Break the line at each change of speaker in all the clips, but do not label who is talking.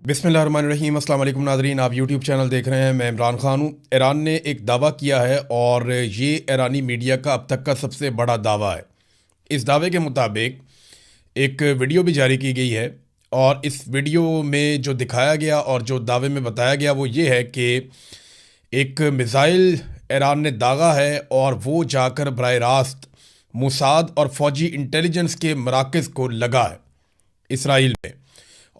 बिस्मिल्लाहिर्रहमानिर्रहीम। अस्सलाम वालेकुम नाज़रीन, आप यूट्यूब चैनल देख रहे हैं। मैं इमरान ख़ान हूँ। ईरान ने एक दावा किया है और ये ईरानी मीडिया का अब तक का सबसे बड़ा दावा है। इस दावे के मुताबिक एक वीडियो भी जारी की गई है और इस वीडियो में जो दिखाया गया और जो दावे में बताया गया वो ये है कि एक मिसाइल ईरान ने दागा है और वो जाकर बराह रास्त मोसाद और फ़ौजी इंटेलिजेंस के मराकज़ को लगा है इसराइल में,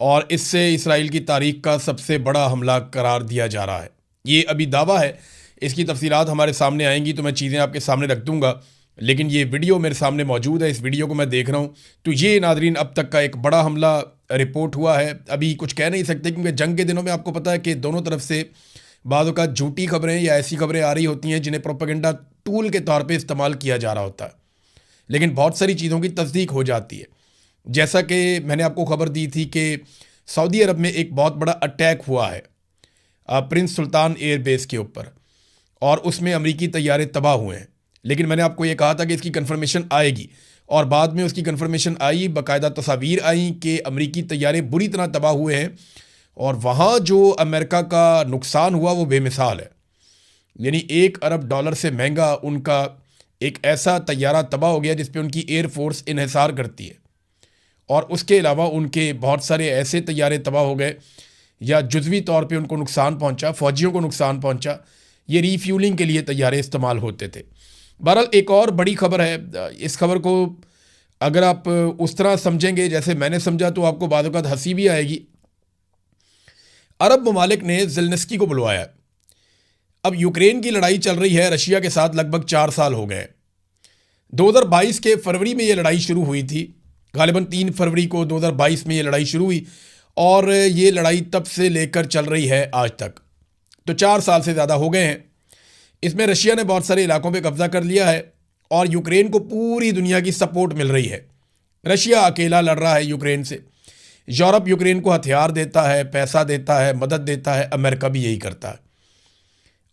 और इससे इसराइल की तारीख का सबसे बड़ा हमला करार दिया जा रहा है। ये अभी दावा है, इसकी तफसीलात हमारे सामने आएंगी तो मैं चीज़ें आपके सामने रख दूंगा, लेकिन ये वीडियो मेरे सामने मौजूद है। इस वीडियो को मैं देख रहा हूँ तो ये नाजरीन अब तक का एक बड़ा हमला रिपोर्ट हुआ है। अभी कुछ कह नहीं सकते क्योंकि जंग के दिनों में आपको पता है कि दोनों तरफ से बाद का झूठी खबरें या ऐसी खबरें आ रही होती हैं जिन्हें प्रोपेगेंडा टूल के तौर पर इस्तेमाल किया जा रहा होता है, लेकिन बहुत सारी चीज़ों की तस्दीक हो जाती है। जैसा कि मैंने आपको खबर दी थी कि सऊदी अरब में एक बहुत बड़ा अटैक हुआ है प्रिंस सुल्तान एयरबेस के ऊपर और उसमें अमेरिकी तैयारे तबाह हुए हैं, लेकिन मैंने आपको ये कहा था कि इसकी कन्फर्मेशन आएगी और बाद में उसकी कन्फर्मेशन आई। बाकायदा तस्वीर आई कि अमेरिकी तैयारे बुरी तरह तबाह हुए हैं और वहाँ जो अमेरिका का नुकसान हुआ वो बेमिसाल है। यानी $1 अरब से महंगा उनका एक ऐसा तैयारा तबाह हो गया जिस पे उनकी एयरफोर्स इन्हिसार करती है, और उसके अलावा उनके बहुत सारे ऐसे तैयारे तबाह हो गए या जुज़वी तौर पे उनको नुकसान पहुंचा, फ़ौजियों को नुकसान पहुंचा। ये रीफ्यूलिंग के लिए तैयारे इस्तेमाल होते थे। बहरहाल एक और बड़ी खबर है, इस खबर को अगर आप उस तरह समझेंगे जैसे मैंने समझा तो आपको बाद वक़्त हंसी भी आएगी। अरब ममालिक ने ज़ेलेंस्की को बुलवाया। अब यूक्रेन की लड़ाई चल रही है रशिया के साथ, लगभग 4 साल हो गए। 2022 के फरवरी में ये लड़ाई शुरू हुई थी, गालिबन 3 फरवरी को 2022 में ये लड़ाई शुरू हुई और ये लड़ाई तब से लेकर चल रही है आज तक, तो 4 साल से ज़्यादा हो गए हैं। इसमें रशिया ने बहुत सारे इलाकों पे कब्जा कर लिया है और यूक्रेन को पूरी दुनिया की सपोर्ट मिल रही है। रशिया अकेला लड़ रहा है यूक्रेन से, यूरोप यूक्रेन को हथियार देता है, पैसा देता है, मदद देता है, अमेरिका भी यही करता है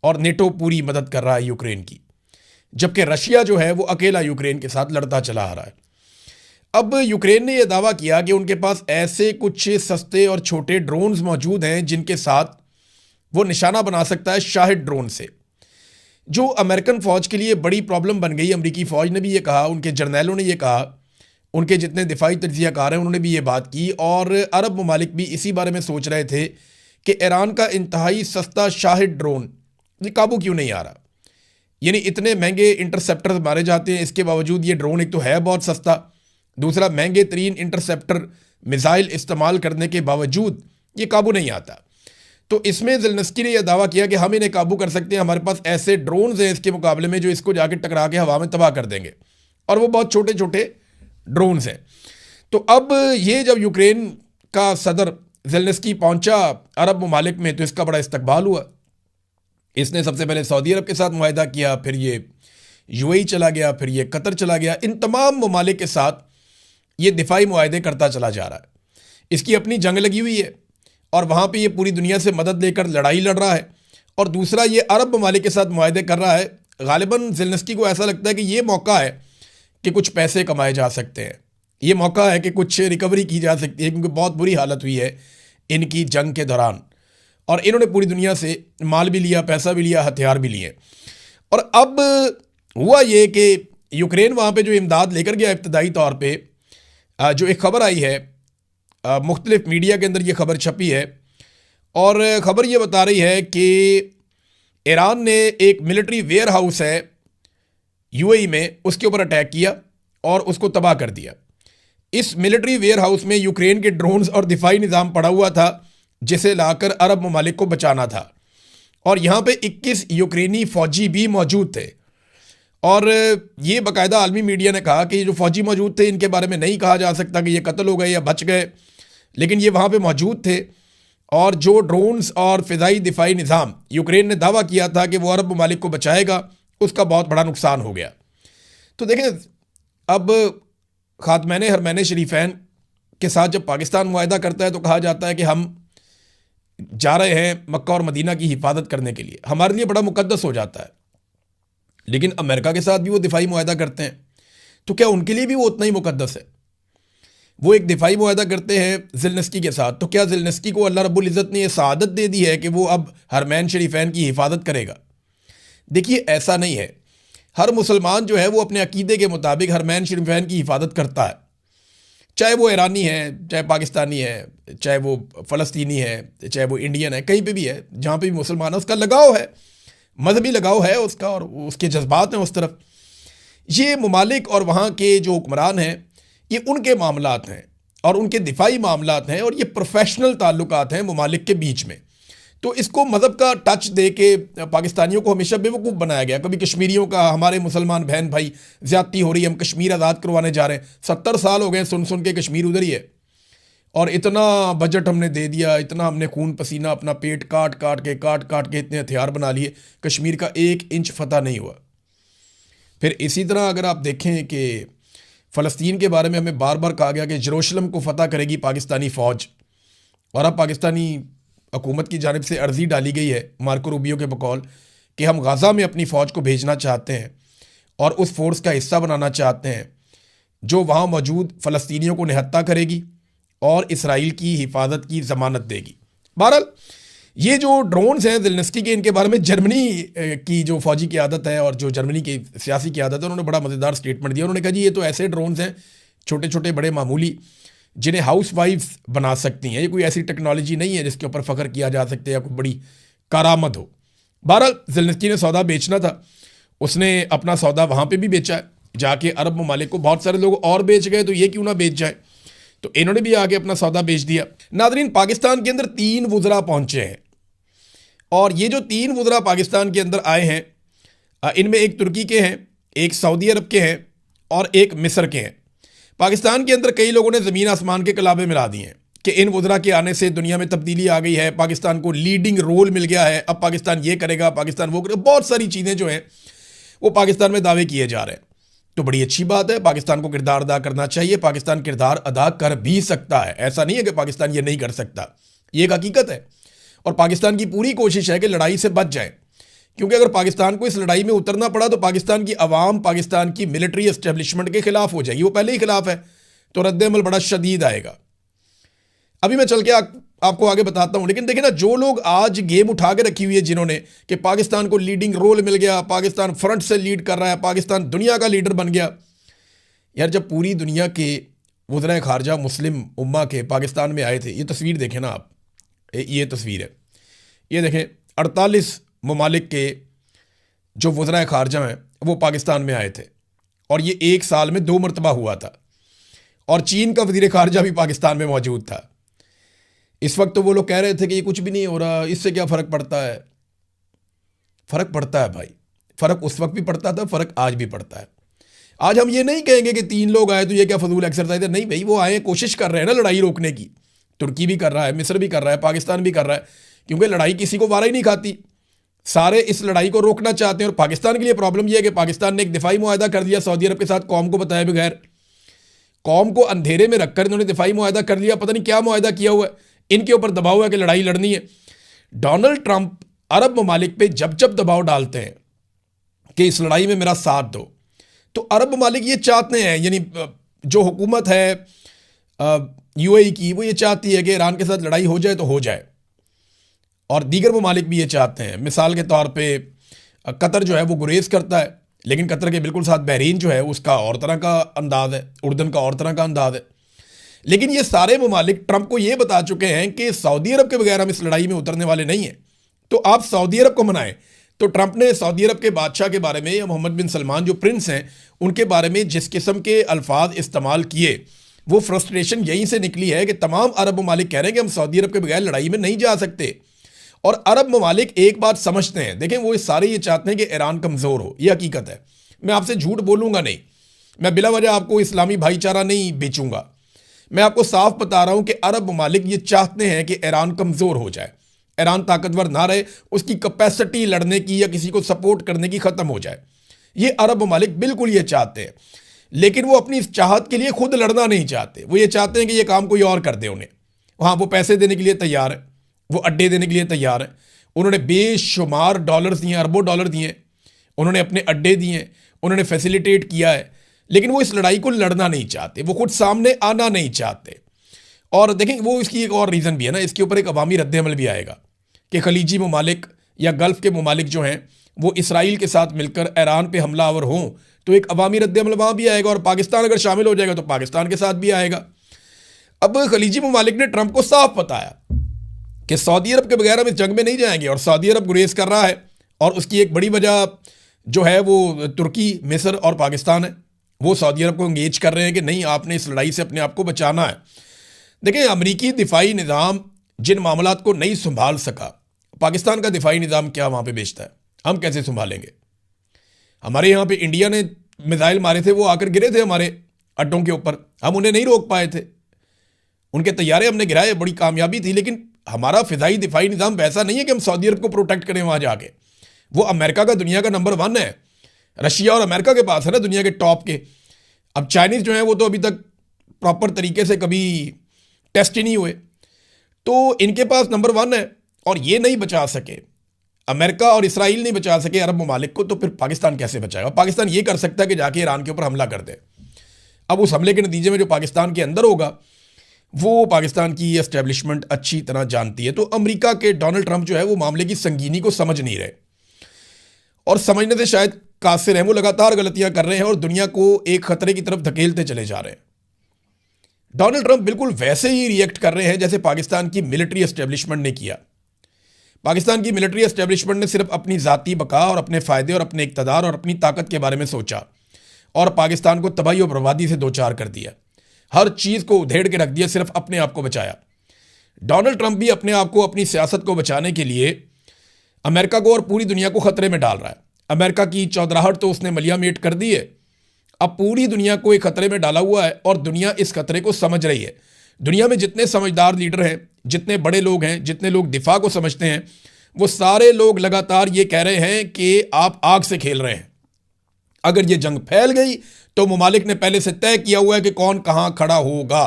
और नेटो पूरी मदद कर रहा है यूक्रेन की, जबकि रशिया जो है वो अकेला यूक्रेन के साथ लड़ता चला आ रहा है। अब यूक्रेन ने यह दावा किया कि उनके पास ऐसे कुछ सस्ते और छोटे ड्रोन्स मौजूद हैं जिनके साथ वो निशाना बना सकता है शाहिद ड्रोन से, जो अमेरिकन फ़ौज के लिए बड़ी प्रॉब्लम बन गई। अमेरिकी फ़ौज ने भी ये कहा, उनके जर्नैलों ने ये कहा, उनके जितने दिफाई तज्ज़ियाकार हैं उन्होंने भी ये बात की, और अरब ममालिक भी इसी बारे में सोच रहे थे कि ईरान का इंतहाई सस्ता शाहिद ड्रोन ये काबू क्यों नहीं आ रहा। यानी इतने महंगे इंटरसेप्टर मारे जाते हैं, इसके बावजूद ये ड्रोन एक तो है बहुत सस्ता, दूसरा महंगे तरीन इंटरसेप्टर मिसाइल इस्तेमाल करने के बावजूद ये काबू नहीं आता। तो इसमें ज़ेलेंस्की ने यह दावा किया कि हम इन्हें काबू कर सकते हैं, हमारे पास ऐसे ड्रोन्स हैं इसके मुकाबले में जो इसको जाके टकरा के हवा में तबाह कर देंगे, और वो बहुत छोटे छोटे ड्रोन्स हैं। तो अब ये जब यूक्रेन का सदर ज़ेलेंस्की पहुंचा अरब ममालिक में तो इसका बड़ा इस्तकबाल हुआ। इसने सबसे पहले सऊदी अरब के साथ मुआहदा किया, फिर ये यूएई चला गया, फिर ये कतर चला गया। इन तमाम ममालिक के साथ ये दिफाई मुआहदे करता चला जा रहा है। इसकी अपनी जंग लगी हुई है और वहाँ पे ये पूरी दुनिया से मदद लेकर लड़ाई लड़ रहा है, और दूसरा ये अरब ममालिक के साथ मुआहदे कर रहा है। गालिबन ज़ेलेंस्की को ऐसा लगता है कि ये मौका है कि कुछ पैसे कमाए जा सकते हैं, ये मौका है कि कुछ रिकवरी की जा सकती है, क्योंकि बहुत बुरी हालत हुई है इनकी जंग के दौरान और इन्होंने पूरी दुनिया से माल भी लिया, पैसा भी लिया, हथियार भी लिए। और अब हुआ ये कि यूक्रेन वहाँ पे जो इमदाद लेकर गया इब्तदाई तौर पे, जो एक खबर आई है मुख्तलिफ मीडिया के अंदर ये खबर छपी है, और ख़बर ये बता रही है कि ईरान ने एक मिलिट्री वेयर हाउस है यूएई में, उसके ऊपर अटैक किया और उसको तबाह कर दिया। इस मिलिट्री वेयर हाउस में यूक्रेन के ड्रोन्स और दिफाई निज़ाम पड़ा हुआ था जिसे लाकर अरब ममालिक को बचाना था, और यहाँ पे 21 यूक्रेनी फ़ौजी भी मौजूद थे। और ये बाकायदा आलमी मीडिया ने कहा कि जो फ़ौजी मौजूद थे इनके बारे में नहीं कहा जा सकता कि ये कत्ल हो गए या बच गए, लेकिन ये वहाँ पे मौजूद थे। और जो ड्रोन्स और फ़िज़ाई दिफाई निज़ाम यूक्रेन ने दावा किया था कि वो अरब ममालिक को बचाएगा, उसका बहुत बड़ा नुकसान हो गया। तो देखें, अब ख़ातमैन हरमैन शरीफैन के साथ जब पाकिस्तान मुआहदा करता है तो कहा जाता है कि हम जा रहे हैं मक्का और मदीना की हिफाजत करने के लिए, हमारे लिए बड़ा मुकद्दस हो जाता है। लेकिन अमेरिका के साथ भी वो दिफाई मुआहदा करते हैं, तो क्या उनके लिए भी वो उतना ही मुकद्दस है? वो एक दिफाई मुआहदा करते हैं ज़ेलेंस्की के साथ, तो क्या ज़ेलेंस्की को अल्लाह रब्बुल इज़्ज़त ने ये सआदत दे दी है कि वो अब हरमैन शरीफैन की हिफाजत करेगा? देखिए, ऐसा नहीं है। हर मुसलमान जो है वो अपने अकीदे के मुताबिक हरमैन शरीफैन की हिफाजत करता है, चाहे वो ईरानी है, चाहे पाकिस्तानी है, चाहे वो फ़लस्तीनी है, चाहे वो इंडियन है, कहीं पे भी है, जहाँ पे भी मुसलमान है उसका लगाव है, मजहबी लगाव है उसका, और उसके जज्बात हैं उस तरफ। ये ममालिक और वहाँ के जो हुक्मरान हैं, ये उनके मामलात हैं और उनके दिफाई मामलात हैं, और ये प्रोफेशनल ताल्लुकात हैं ममालिक के बीच में। तो इसको मज़हब का टच दे के पाकिस्तानियों को हमेशा बेवकूफ़ बनाया गया। कभी कश्मीरियों का, हमारे मुसलमान बहन भाई ज़्यादती हो रही है, हम कश्मीर आज़ाद करवाने जा रहे हैं। 70 साल हो गए सुन सुन के कश्मीर उधर ही है, और इतना बजट हमने दे दिया, इतना हमने खून पसीना अपना पेट काट काट के इतने हथियार बना लिए, कश्मीर का 1 इंच फतह नहीं हुआ। फिर इसी तरह अगर आप देखें कि फ़लस्तीन के बारे में हमें बार बार कहा गया कि यरूशलेम को फ़तह करेगी पाकिस्तानी फ़ौज, और अब पाकिस्तानी हुकूमत की जानिब से अर्ज़ी डाली गई है मार्को रूबियो के बकौल कि हम गाज़ा में अपनी फ़ौज को भेजना चाहते हैं और उस फोर्स का हिस्सा बनाना चाहते हैं जो वहाँ मौजूद फ़लस्तीनियों को निहत्ता करेगी और इसराइल की हिफाजत की ज़मानत देगी। बहरहाल ये जो ड्रोन्स हैं ज़ेलेंस्की के, इनके बारे में जर्मनी की जो फ़ौजी क़यादत है और जो जर्मनी की सियासी क़यादत है, उन्होंने बड़ा मज़ेदार स्टेटमेंट दिया। उन्होंने कहा जी ये तो ऐसे ड्रोन्स हैं छोटे छोटे बड़े मामूली, जिन्हें हाउस वाइफ्स बना सकती हैं, ये कोई ऐसी टेक्नोलॉजी नहीं है जिसके ऊपर फ़ख्र किया जा सकता है या कोई बड़ी करामत हो। बहरहाल ज़ेलेंस्की ने सौदा बेचना था, उसने अपना सौदा वहाँ पे भी बेचा है, जाके अरब ममालिक को। बहुत सारे लोग और बेच गए, तो ये क्यों ना बेच जाए, तो इन्होंने भी आके अपना सौदा बेच दिया। नादरीन, पाकिस्तान के अंदर 3 वुज़रा पहुँचे हैं, और ये जो 3 वुज़रा पाकिस्तान के अंदर आए हैं, इनमें एक तुर्की के हैं, एक सऊदी अरब के हैं और एक मिस्र के हैं। पाकिस्तान के अंदर कई लोगों ने ज़मीन आसमान के कलाबे मिला दिए हैं कि इन वुज़रा के आने से दुनिया में तब्दीली आ गई है, पाकिस्तान को लीडिंग रोल मिल गया है, अब पाकिस्तान ये करेगा, पाकिस्तान वो करेगा। बहुत सारी चीज़ें जो हैं वो पाकिस्तान में दावे किए जा रहे हैं। तो बड़ी अच्छी बात है, पाकिस्तान को किरदार अदा करना चाहिए, पाकिस्तान किरदार अदा कर भी सकता है, ऐसा नहीं है कि पाकिस्तान ये नहीं कर सकता, ये एक हकीकत है। और पाकिस्तान की पूरी कोशिश है कि लड़ाई से बच जाए, क्योंकि अगर पाकिस्तान को इस लड़ाई में उतरना पड़ा तो पाकिस्तान की अवाम पाकिस्तान की मिलिट्री एस्टेब्लिशमेंट के खिलाफ हो जाएगी, वो पहले ही खिलाफ है, तो रद्द-ए-अमल बड़ा शदीद आएगा। अभी मैं चल के आपको आगे बताता हूं। लेकिन देखिए ना, जो लोग आज गेम उठा के रखी हुई है जिन्होंने, कि पाकिस्तान को लीडिंग रोल मिल गया, पाकिस्तान फ्रंट से लीड कर रहा है, पाकिस्तान दुनिया का लीडर बन गया। यार, जब पूरी दुनिया के वज़राए खारजा मुस्लिम उम्मा के पाकिस्तान में आए थे, ये तस्वीर देखें ना आप, ये तस्वीर है, ये देखें, 48 ममालिक के जो वज़राए खारजा हैं वो पाकिस्तान में आए थे, और ये 1 साल में 2 मरतबा हुआ था। और चीन का वज़ीर खारजा भी पाकिस्तान में मौजूद था। इस वक्त तो वो लोग कह रहे थे कि ये कुछ भी नहीं हो रहा, इससे क्या फ़र्क पड़ता है। फ़र्क पड़ता है भाई, फ़र्क उस वक्त भी पड़ता था, फ़र्क आज भी पड़ता है। आज हम ये नहीं कहेंगे कि 3 लोग आए तो ये क्या फजूल एक्सरसाइज है, नहीं भाई, वो आए, कोशिश कर रहे हैं ना लड़ाई रोकने की। तुर्की भी कर रहा है, मिस्र भी कर रहा है, पाकिस्तान भी कर रहा है, क्योंकि लड़ाई किसी को वारा ही नहीं खाती, सारे इस लड़ाई को रोकना चाहते हैं। और पाकिस्तान के लिए प्रॉब्लम यह है कि पाकिस्तान ने एक दिफाई मुआहदा कर दिया सऊदी अरब के साथ, कौम को बताए बगैर, कौम को अंधेरे में रखकर इन्होंने दिफाई मुआहदा कर लिया। पता नहीं क्या मुआहदा किया हुआ है, इनके ऊपर दबाव है कि लड़ाई लड़नी है। डोनाल्ड ट्रंप अरब ममालिक पे जब जब दबाव डालते हैं कि इस लड़ाई में मेरा साथ दो, तो अरब ममालिक ये चाहते हैं, यानी जो हुकूमत है यूएई की, वो ये चाहती है कि ईरान के साथ लड़ाई हो जाए तो हो जाए, और दीगर ममालिक भी ये चाहते हैं। मिसाल के तौर पे कतर जो है वो गुरेज करता है, लेकिन कतर के बिल्कुल साथ बहरीन जो है उसका और तरह का अंदाज है, उर्दन का और तरह का अंदाज है। लेकिन ये सारे ममालिक ट्रंप को ये बता चुके हैं कि सऊदी अरब के बगैर हम इस लड़ाई में उतरने वाले नहीं हैं, तो आप सऊदी अरब को मनाएं। तो ट्रंप ने सऊदी अरब के बादशाह के बारे में, या मोहम्मद बिन सलमान जो प्रिंस हैं, उनके बारे में जिस किस्म के अल्फाज इस्तेमाल किए, वो फ्रस्ट्रेशन यहीं से निकली है कि तमाम अरब ममालिक कह रहे हैं कि हम सऊदी अरब के बगैर लड़ाई में नहीं जा सकते। और अरब ममालिक एक बात समझते हैं, देखें, वो सारे ये चाहते हैं कि ईरान कमज़ोर हो, ये हकीकत है। मैं आपसे झूठ बोलूँगा नहीं, मैं बिला वजह आपको इस्लामी भाईचारा नहीं बेचूंगा। मैं आपको साफ बता रहा हूँ कि अरब ममालिक ये चाहते हैं कि ईरान कमज़ोर हो जाए, ईरान ताकतवर ना रहे, उसकी कैपेसिटी लड़ने की या किसी को सपोर्ट करने की ख़त्म हो जाए। ये अरब ममालिक बिल्कुल ये चाहते हैं, लेकिन वो अपनी इस चाहत के लिए खुद लड़ना नहीं चाहते। वो ये चाहते हैं कि ये काम कोई और कर दे उन्हें। हाँ, वो पैसे देने के लिए तैयार है, वो अड्डे देने के लिए तैयार है। उन्होंने बेशुमार डॉलर्स दिए, अरबों डॉलर दिए, उन्होंने अपने अड्डे दिए, उन्होंने फैसिलिटेट किया है, लेकिन वो इस लड़ाई को लड़ना नहीं चाहते, वो खुद सामने आना नहीं चाहते। और देखें, वो इसकी एक और रीज़न भी है ना, इसके ऊपर एक अवामी रद्द-ए-अमल भी आएगा कि खलीजी ममालिक या गल्फ़ के ममालिक जो हैं वो इसराइल के साथ मिलकर ईरान पे हमलावर हों, तो एक अवामी रद्द-ए-अमल वहाँ भी आएगा, और पाकिस्तान अगर शामिल हो जाएगा तो पाकिस्तान के साथ भी आएगा। अब खलीजी ममालिक ने ट्रंप को साफ बताया कि सऊदी अरब के बगैर हम इस जंग में नहीं जाएंगे, और सऊदी अरब गुरेज कर रहा है, और उसकी एक बड़ी वजह जो है वो तुर्की, मिस्र और पाकिस्तान है। वो सऊदी अरब को इंगेज कर रहे हैं कि नहीं, आपने इस लड़ाई से अपने आप को बचाना है। देखिए, अमरीकी दिफाई निज़ाम जिन मामलात को नहीं संभाल सका, पाकिस्तान का दिफाई निज़ाम क्या वहाँ पे बेचता है, हम कैसे संभालेंगे? हमारे यहाँ पे इंडिया ने मिसाइल मारे थे, वो आकर गिरे थे हमारे अड्डों के ऊपर, हम उन्हें नहीं रोक पाए थे, उनके तैयारे हमने गिराए, बड़ी कामयाबी थी। लेकिन हमारा फ़िज़ाई दिफाई निज़ाम वैसा नहीं है कि हम सऊदी अरब को प्रोटेक्ट करें वहाँ जाके। वो अमेरिका का दुनिया का नंबर 1 है, रशिया और अमेरिका के पास है ना दुनिया के टॉप के। अब चाइनीज़ जो है वो तो अभी तक प्रॉपर तरीके से कभी टेस्ट ही नहीं हुए, तो इनके पास नंबर 1 है, और ये नहीं बचा सके, अमेरिका और इसराइल नहीं बचा सके अरब ममालिक को, तो फिर पाकिस्तान कैसे बचाएगा? पाकिस्तान ये कर सकता है कि जाके ईरान के ऊपर हमला कर दे। अब उस हमले के नतीजे में जो पाकिस्तान के अंदर होगा वो पाकिस्तान की एस्टेब्लिशमेंट अच्छी तरह जानती है। तो अमेरिका के डोनाल्ड ट्रंप जो है वो मामले की संगीनी को समझ नहीं रहे, और समझने से शायद कासिर हैं, वो लगातार गलतियां कर रहे हैं और दुनिया को एक खतरे की तरफ धकेलते चले जा रहे हैं। डोनाल्ड ट्रंप बिल्कुल वैसे ही रिएक्ट कर रहे हैं जैसे पाकिस्तान की मिलिट्री एस्टेब्लिशमेंट ने किया। पाकिस्तान की मिलिट्री एस्टेब्लिशमेंट ने सिर्फ अपनी ज़ाती बका और अपने फ़ायदे और अपने इक़्तिदार और अपनी ताकत के बारे में सोचा, और पाकिस्तान को तबाही और बर्बादी से दो चार कर दिया, हर चीज़ को उधेड़ के रख दिया, सिर्फ अपने आप को बचाया। डोनाल्ड ट्रंप भी अपने आप को, अपनी सियासत को बचाने के लिए अमेरिका को और पूरी दुनिया को खतरे में डाल रहा है। अमेरिका की चौधराहट तो उसने मलियामेट कर दी है, अब पूरी दुनिया को एक खतरे में डाला हुआ है, और दुनिया इस खतरे को समझ रही है। दुनिया में जितने समझदार लीडर हैं, जितने बड़े लोग हैं, जितने लोग दिफा को समझते हैं, वो सारे लोग लगातार ये कह रहे हैं कि आप आग से खेल रहे हैं। अगर ये जंग फैल गई तो ममालिक ने पहले से तय किया हुआ है कि कौन कहां खड़ा होगा,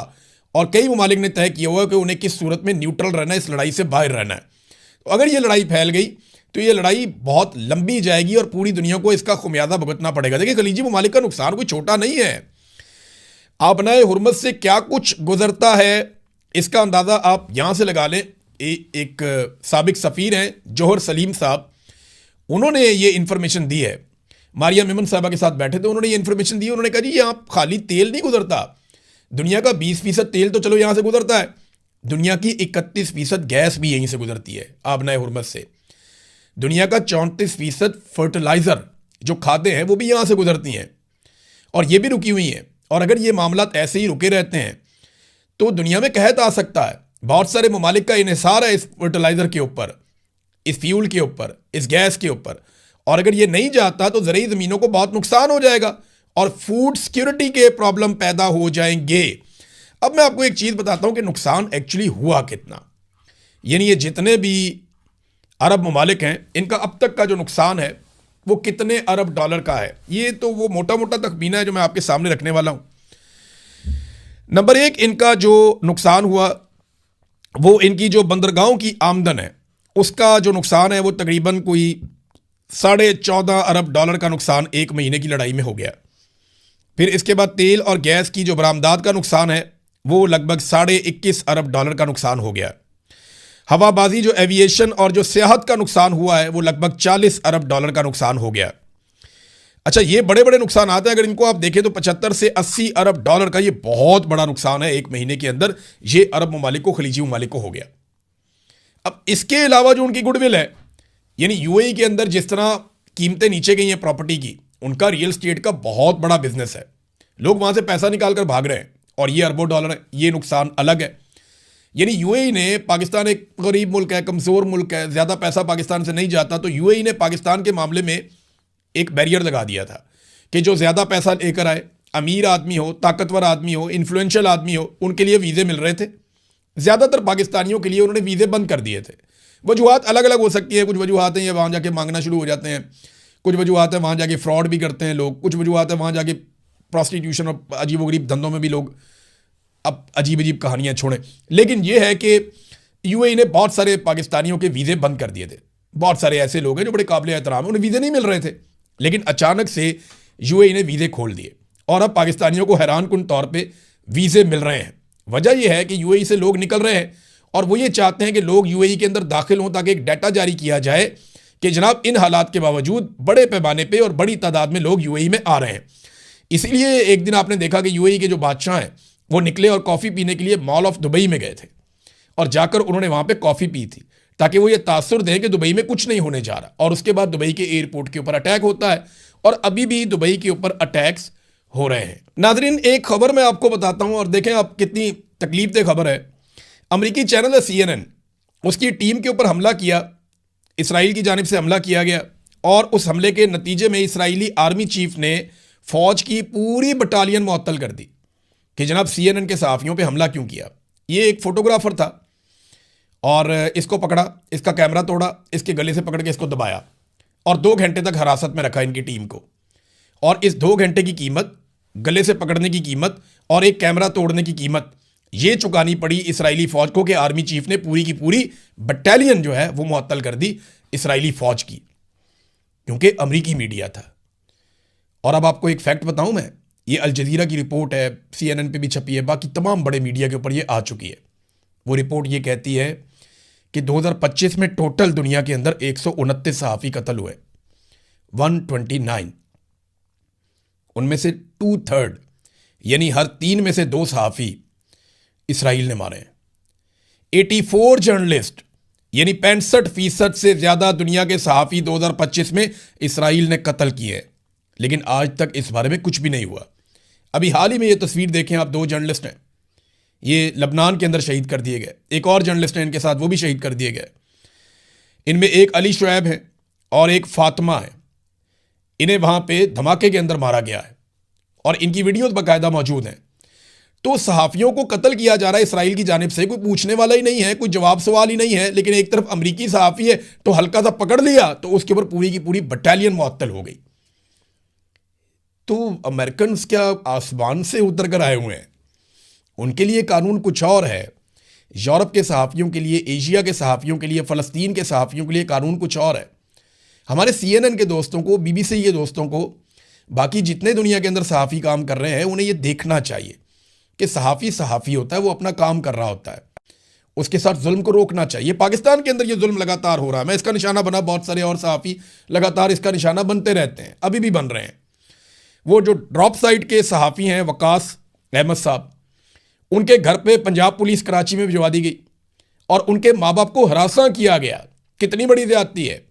और कई ममालिक ने तय किया हुआ है कि उन्हें किस सूरत में न्यूट्रल रहना है, इस लड़ाई से बाहर रहना है। तो अगर ये लड़ाई फैल गई तो ये लड़ाई बहुत लंबी जाएगी और पूरी दुनिया को इसका खुमियाजा भुगतना पड़ेगा। देखिए, खलीजी ममालिक का नुकसान कोई छोटा नहीं है। आबनाए हुर्मत से क्या कुछ गुजरता है इसका अंदाज़ा आप यहाँ से लगा लें। एक साबिक सफ़ीर हैं जौहर सलीम साहब, उन्होंने ये इन्फॉर्मेशन दी है। मारिया मेमन साहबा के साथ बैठे थे, उन्होंने ये इन्फॉर्मेशन दी। उन्होंने कहा जी यहाँ खाली तेल नहीं गुजरता, दुनिया का 20% तेल तो चलो यहाँ से गुजरता है, दुनिया की 31% गैस भी यहीं से गुजरती है आबनाए हुर्मत से। दुनिया का 34% फर्टिलाइज़र जो खाते हैं वो भी यहाँ से गुजरती हैं, और ये भी रुकी हुई हैं। और अगर ये मामला ऐसे ही रुके रहते हैं तो दुनिया में कहत आ सकता है। बहुत सारे ममालिक का इन्हिसार है इस फर्टिलाइज़र के ऊपर, इस फ्यूल के ऊपर, इस गैस के ऊपर, और अगर ये नहीं जाता तो ज़रूरी ज़मीनों को बहुत नुकसान हो जाएगा और फूड सिक्योरिटी के प्रॉब्लम पैदा हो जाएंगे। अब मैं आपको एक चीज़ बताता हूँ कि नुकसान एक्चुअली हुआ कितना, यानी ये जितने भी अरब ममालिक हैं इनका अब तक का जो नुकसान है वो कितने अरब डॉलर का है। ये तो वो मोटा मोटा तखमीना है जो मैं आपके सामने रखने वाला हूँ। नंबर 1, इनका जो नुकसान हुआ वो इनकी जो बंदरगाहों की आमदन है उसका जो नुकसान है वो तकरीबन कोई 14.5 अरब डॉलर का नुकसान एक महीने की लड़ाई में हो गया। फिर इसके बाद तेल और गैस की जो बरामदात का नुकसान है वो लगभग 21.5 अरब डॉलर का नुकसान हो गया। हवाबाजी जो एविएशन और जो सियाहत का नुकसान हुआ है वो लगभग 40 अरब डॉलर का नुकसान हो गया। अच्छा, ये बड़े बड़े नुकसान आते हैं, अगर इनको आप देखें तो 75 से 80 अरब डॉलर का ये बहुत बड़ा नुकसान है एक महीने के अंदर, ये अरब ममालिक को, खलीजी ममालिक को हो गया। अब इसके अलावा जो उनकी गुडविल है, यानी यूएई के अंदर जिस तरह कीमतें नीचे गई हैं प्रॉपर्टी की, उनका रियल स्टेट का बहुत बड़ा बिजनेस है, लोग वहाँ से पैसा निकाल कर भाग रहे हैं और ये अरबों डॉलर है, ये नुकसान अलग है। यानी यूएई ने, पाकिस्तान एक गरीब मुल्क है, कमज़ोर मुल्क है, ज़्यादा पैसा पाकिस्तान से नहीं जाता, तो यूएई ने पाकिस्तान के मामले में एक बैरियर लगा दिया था कि जो ज़्यादा पैसा लेकर आए, अमीर आदमी हो, ताकतवर आदमी हो, इन्फ्लुएंशियल आदमी हो, उनके लिए वीज़े मिल रहे थे। ज़्यादातर पाकिस्तानियों के लिए उन्होंने वीज़े बंद कर दिए थे। वजूहात अलग अलग हो सकती है, कुछ वजूहात हैं ये वहाँ जाके मांगना शुरू हो जाते हैं, कुछ वजूहात हैं वहाँ जाके फ्रॉड भी करते हैं लोग, कुछ वजूहात हैं वहाँ जाके प्रॉस्टिट्यूशन और अजीबोगरीब धंधों में भी लोग अब अजीब अजीब कहानियाँ छोड़ें। लेकिन ये है कि यूएई ने बहुत सारे पाकिस्तानियों के वीज़े बंद कर दिए थे। बहुत सारे ऐसे लोग हैं जो बड़े काबिल एहतराम हैं, उन्हें वीज़े नहीं मिल रहे थे, लेकिन अचानक से यूएई ने वीज़े खोल दिए और अब पाकिस्तानियों को हैरानकुन तौर पे वीज़े मिल रहे हैं। वजह यह है कि यूएई से लोग निकल रहे हैं और वो ये चाहते हैं कि लोग यूएई के अंदर दाखिल हों ताकि एक डाटा जारी किया जाए कि जनाब इन हालात के बावजूद बड़े पैमाने पे और बड़ी तादाद में लोग यूएई में आ रहे हैं। इसीलिए एक दिन आपने देखा कि यूएई के जो बादशाह हैं वो निकले और कॉफ़ी पीने के लिए मॉल ऑफ दुबई में गए थे और जाकर उन्होंने वहाँ पे कॉफ़ी पी थी ताकि वो ये तासुर दें कि दुबई में कुछ नहीं होने जा रहा। और उसके बाद दुबई के एयरपोर्ट के ऊपर अटैक होता है और अभी भी दुबई के ऊपर अटैक्स हो रहे हैं। नाजरीन, एक खबर मैं आपको बताता हूँ और देखें आप कितनी तकलीफ खबर है। अमेरिकी चैनल है CNN, उसकी टीम के ऊपर हमला किया, इसराइल की जानिब से हमला किया गया और उस हमले के नतीजे में इसराइली आर्मी चीफ ने फौज की पूरी बटालियन मुअत्तल कर दी कि जनाब CNN के सहाफ़ियों पे हमला क्यों किया। ये एक फोटोग्राफर था और इसको पकड़ा, इसका कैमरा तोड़ा, इसके गले से पकड़ के इसको दबाया और 2 घंटे तक हिरासत में रखा इनकी टीम को। और इस 2 घंटे की कीमत, गले से पकड़ने की कीमत और एक कैमरा तोड़ने की कीमत ये चुकानी पड़ी इसराइली फौज को कि आर्मी चीफ ने पूरी की पूरी बटालियन जो है वो मुअत्तल कर दी इसराइली फौज की, क्योंकि अमेरिकी मीडिया था। और अब आपको एक फैक्ट बताऊं मैं, ये अल जज़ीरा की रिपोर्ट है, CNN पे भी छपी है, बाकी तमाम बड़े मीडिया के ऊपर ये आ चुकी है। वो रिपोर्ट ये कहती है कि 2025 में टोटल दुनिया के अंदर 129 सहाफ़ी कत्ल हुए, 129। उनमें से 2/3 यानी हर 3 में से 2 सहाफ़ी इसराइल ने मारे हैं। 84 जर्नलिस्ट यानी 65% से ज़्यादा दुनिया के सहाफ़ी 2025 में इसराइल ने कत्ल किए हैं, लेकिन आज तक इस बारे में कुछ भी नहीं हुआ। अभी हाल ही में ये तस्वीर देखें आप, 2 जर्नलिस्ट हैं, ये लबनान के अंदर शहीद कर दिए गए। एक और जर्नलिस्ट हैं इनके साथ, वो भी शहीद कर दिए गए। इनमें एक अली शुएब है और एक फातिमा है। इन्हें वहाँ पे धमाके के अंदर मारा गया है और इनकी वीडियोस बाकायदा मौजूद हैं। तो सहाफ़ियों को कत्ल किया जा रहा है इसराइल की जानिब से, कोई पूछने वाला ही नहीं है, कोई जवाब सवाल ही नहीं है। लेकिन एक तरफ अमरीकी सहाफ़ी है तो हल्का सा पकड़ लिया तो उसके ऊपर पूरी की पूरी बटालियन मुअत्तल हो गई। तो अमेरिकन क्या आसमान से उतर कर आए हुए हैं? उनके लिए कानून कुछ और है। यूरोप के सहाफ़ियों के लिए, एशिया के सहाफ़ियों के लिए, फ़लस्तीन के सहाफ़ियों के लिए कानून कुछ और है। हमारे CNN के दोस्तों को, BBC के दोस्तों को, बाकी जितने दुनिया के अंदर सहाफ़ी काम कर रहे हैं उन्हें ये देखना चाहिए कि सहाफ़ी होता है, वो अपना काम कर रहा होता है, उसके साथ जुल्म को रोकना चाहिए। पाकिस्तान के अंदर ये जुल्म लगातार हो रहा है, मैं इसका निशाना बना, बहुत सारे और सहाफ़ी लगातार इसका निशाना बनते रहते हैं, अभी भी बन रहे हैं। वो जो ड्रॉप साइट के सहाफ़ी हैं वकास अहमद साहब, उनके घर पे पंजाब पुलिस कराची में भिजवा दी गई और उनके माँ बाप को हरासा किया गया। कितनी बड़ी ज़्यादती है।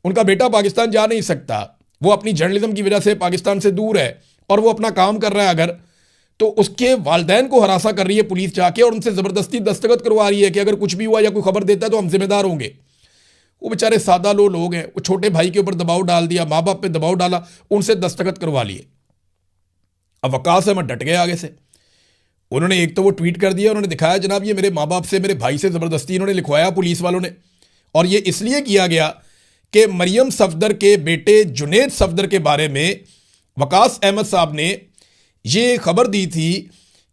उनका बेटा पाकिस्तान जा नहीं सकता, वो अपनी जर्नलिज्म की वजह से पाकिस्तान से दूर है और वो अपना काम कर रहा है अगर, तो उसके वालिदैन को हरासा कर रही है पुलिस जाके और उनसे ज़बरदस्ती दस्तखत करवा रही है कि अगर कुछ भी हुआ या कोई खबर देता है तो हम जिम्मेदार होंगे। वो बेचारे सादा लोग हैं, वो छोटे भाई के ऊपर दबाव डाल दिया, माँ बाप पे दबाव डाला, उनसे दस्तखत करवा लिए। अब वकास अहमद डट गए आगे से। उन्होंने एक तो वो ट्वीट कर दिया, उन्होंने दिखाया जनाब ये मेरे माँ बाप से, मेरे भाई से ज़बरदस्ती इन्होंने लिखवाया पुलिस वालों ने। और ये इसलिए किया गया कि मरियम सफदर के बेटे जुनेद सफदर के बारे में वकास अहमद साहब ने ये खबर दी थी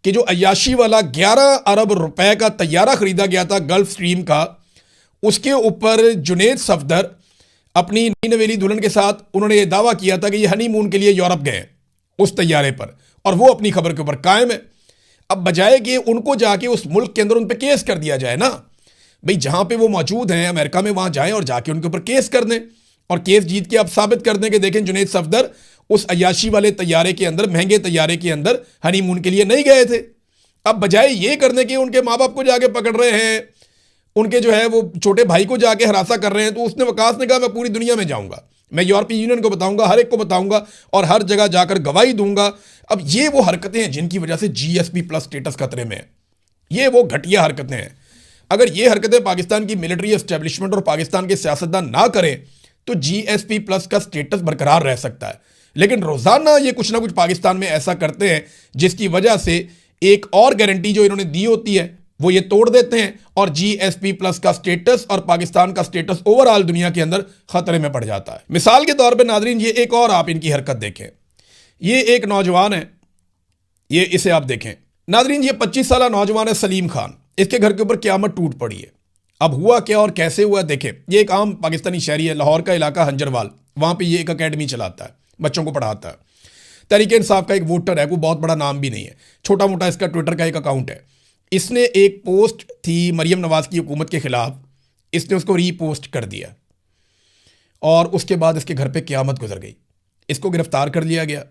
कि जो अय्याशी वाला 11 अरब रुपए का तैयारा खरीदा गया था गल्फ स्ट्रीम का, उसके ऊपर जुनेद सफदर अपनी नई नवेली दुल्हन के साथ उन्होंने ये दावा किया था कि ये हनीमून के लिए यूरोप गए उस तैयारे पर, और वो अपनी खबर के ऊपर कायम है। अब बजाय कि उनको जाके उस मुल्क के अंदर उन पर केस कर दिया जाए ना, भाई जहां पे वो मौजूद हैं अमेरिका में, वहां जाएं और जाके उनके ऊपर केस कर दें और केस जीत के आप साबित कर दें कि देखें जुनेद सफदर उस अय्याशी वाले तैयारे के अंदर, महंगे तैयारे के अंदर हनीमून के लिए नहीं गए थे। अब बजाय ये करने के उनके माँ बाप को जाके पकड़ रहे हैं, उनके जो है वो छोटे भाई को जाके हरासा कर रहे हैं। तो उसने वकास ने कहा मैं पूरी दुनिया में जाऊंगा, मैं यूरोपीय यूनियन को बताऊंगा, हर एक को बताऊंगा और हर जगह जाकर गवाही दूंगा। अब ये वो हरकतें हैं जिनकी वजह से GSP+ स्टेटस खतरे में है। ये वो घटिया हरकतें हैं। अगर ये हरकतें पाकिस्तान की मिलिट्री एस्टेब्लिशमेंट और पाकिस्तान के सियासतदान ना करें तो GSP+ का स्टेटस बरकरार रह सकता है। लेकिन रोजाना ये कुछ ना कुछ पाकिस्तान में ऐसा करते हैं जिसकी वजह से एक और गारंटी जो इन्होंने दी होती है वो ये तोड़ देते हैं और GSP+ का स्टेटस और पाकिस्तान का स्टेटस ओवरऑल दुनिया के अंदर खतरे में पड़ जाता है। मिसाल के तौर पे नाजरीन, ये एक और आप इनकी हरकत देखें। ये एक नौजवान है, ये इसे आप देखें नाजरीन, ये 25 साल नौजवान है सलीम खान। इसके घर के ऊपर क़यामत टूट पड़ी है। अब हुआ क्या और कैसे हुआ देखें। ये एक आम पाकिस्तानी शहरी है, लाहौर का इलाका हंजरवाल, वहां पे ये एक अकेडमी चलाता है, बच्चों को पढ़ाता है। तहरीक इंसाफ का एक वोटर है, कोई बहुत बड़ा नाम भी नहीं है, छोटा मोटा इसका ट्विटर का एक अकाउंट है। इसने एक पोस्ट थी मरियम नवाज की हुकूमत के खिलाफ, इसने उसको रीपोस्ट कर दिया और उसके बाद इसके घर पे क़यामत गुजर गई। इसको गिरफ्तार कर लिया गया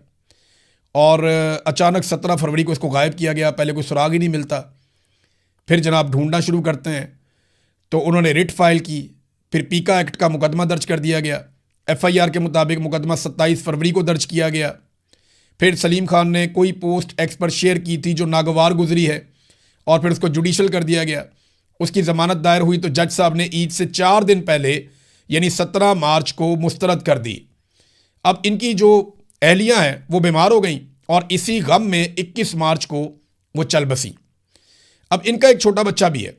और अचानक 17 फरवरी को इसको गायब किया गया। पहले कोई सुराग ही नहीं मिलता, फिर जनाब ढूंढना शुरू करते हैं तो उन्होंने रिट फाइल की, फिर पीका एक्ट का मुकदमा दर्ज कर दिया गया। FIR के मुताबिक मुकदमा 27 फरवरी को दर्ज किया गया। फिर सलीम खान ने कोई पोस्ट एक्स पर शेयर की थी जो नागवार गुजरी है और फिर उसको जुडिशल कर दिया गया। उसकी ज़मानत दायर हुई तो जज साहब ने ईद से 4 दिन पहले यानी 17 मार्च को मुस्तरद कर दी। अब इनकी जो अहलियाँ हैं वो बीमार हो गई और इसी गम में 21 मार्च को वो चल बसी। अब इनका एक छोटा बच्चा भी है।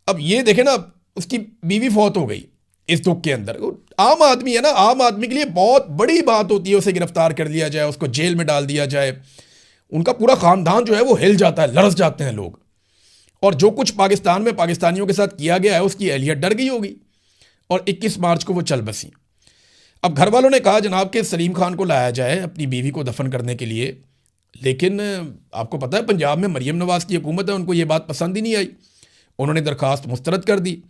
अब ये देखें ना, उसकी बीवी फौत हो गई इस दुख के अंदर। आम आदमी है ना, आम आदमी के लिए बहुत बड़ी बात होती है उसे गिरफ्तार कर लिया जाए, उसको जेल में डाल दिया जाए। उनका पूरा ख़ानदान जो है वो हिल जाता है, लरस जाते हैं लोग। और जो कुछ पाकिस्तान में पाकिस्तानियों के साथ किया गया है उसकी अहलियत डर गई होगी और 21 मार्च को वो चल बसी। अब घर वालों ने कहा जनाब कि सलीम खान को लाया जाए अपनी बीवी को दफन करने के लिए, लेकिन आपको पता है पंजाब में मरियम नवाज की हुकूमत है, उनको ये बात पसंद ही नहीं आई। उन्होंने दरखास्त मुस्तरद कर दी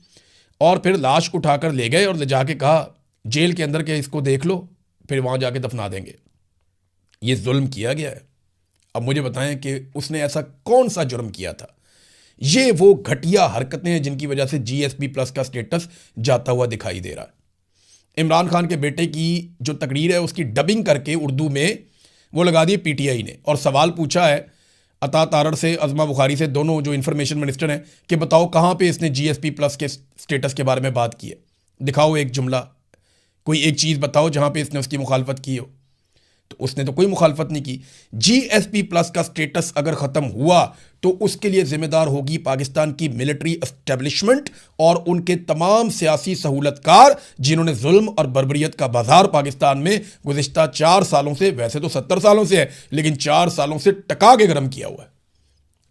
और फिर लाश उठाकर ले गए और ले जाके कहा जेल के अंदर के इसको देख लो, फिर वहाँ जाके दफना देंगे। ये जुल्म किया गया है। अब मुझे बताएं कि उसने ऐसा कौन सा जुर्म किया था। ये वो घटिया हरकतें हैं जिनकी वजह से GSP+ का स्टेटस जाता हुआ दिखाई दे रहा है। इमरान खान के बेटे की जो तकरीर है उसकी डबिंग करके उर्दू में वो लगा दी PTI ने और सवाल पूछा है अता तारड़ से, अज़मा बुखारी से, दोनों जो इन्फॉर्मेशन मिनिस्टर हैं, कि बताओ कहाँ पे इसने GSP+ के स्टेटस के बारे में बात की है। दिखाओ एक जुमला, कोई एक चीज़ बताओ जहाँ पे इसने उसकी मुखालफत की हो। तो उसने तो कोई मुखालफत नहीं की। GSP+ का स्टेटस अगर ख़त्म हुआ तो उसके लिए ज़िम्मेदार होगी पाकिस्तान की मिलिट्री एस्टेब्लिशमेंट और उनके तमाम सियासी सहूलतकार जिन्होंने जुल्म और बर्बरियत का बाजार पाकिस्तान में गुज़िश्ता 4 सालों से, वैसे तो 70 सालों से है, लेकिन 4 सालों से टका के गर्म किया हुआ है।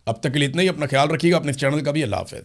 अब तक के लिए इतना ही। अपना ख्याल रखिएगा, अपने चैनल का भी। अल्लाह हाफ़िज़।